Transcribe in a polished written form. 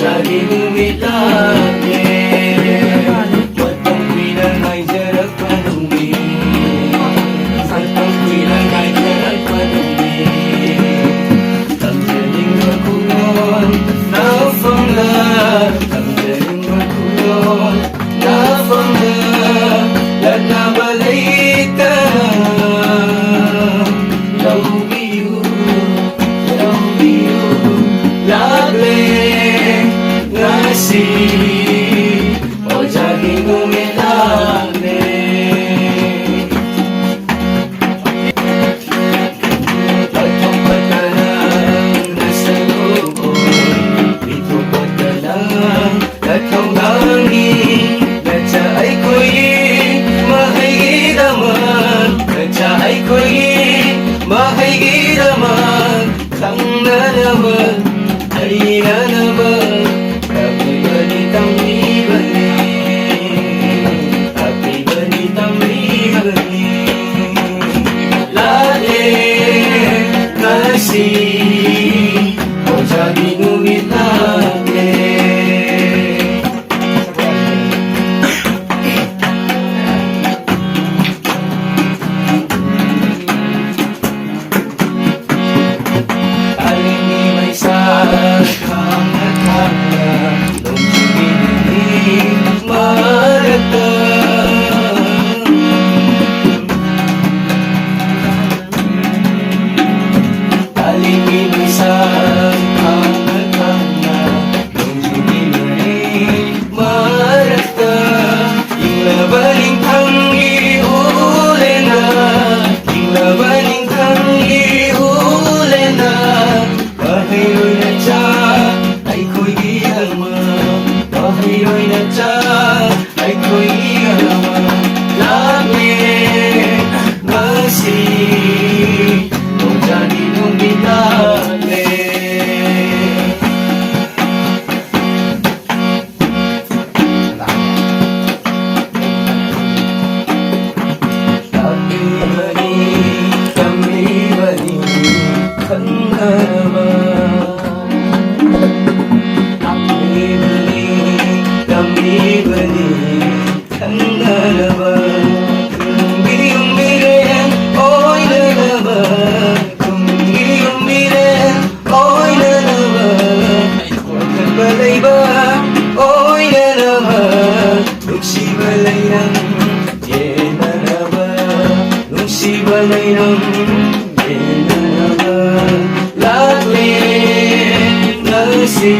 jadi lumilangnya watong bilang ay jarak padumi watong bilang ay jarak padumi tamjaling makulon na fangla tamjaling makulon na fangla lahat na balita love you ngasih oh jadi ngumilane Latong pagkalang nasa loob ito pagkalang latong langit nagsaay ko'y mahigiraman nagsaay ko'y mahigiraman sang na naman ay na naman oh jadi ngumilane aling ni may sakang nakaka nung sumili marata ay ko'y iyama langit masih oh jadi ngumilane kami bani kan harapan kami bani kan harapan kung iyong miren oy na naman kung iyong miren oy na naman huwag kang balay ba oy na naman nung si balay ng yen na naman nung si balay ng yen na naman lagi nasi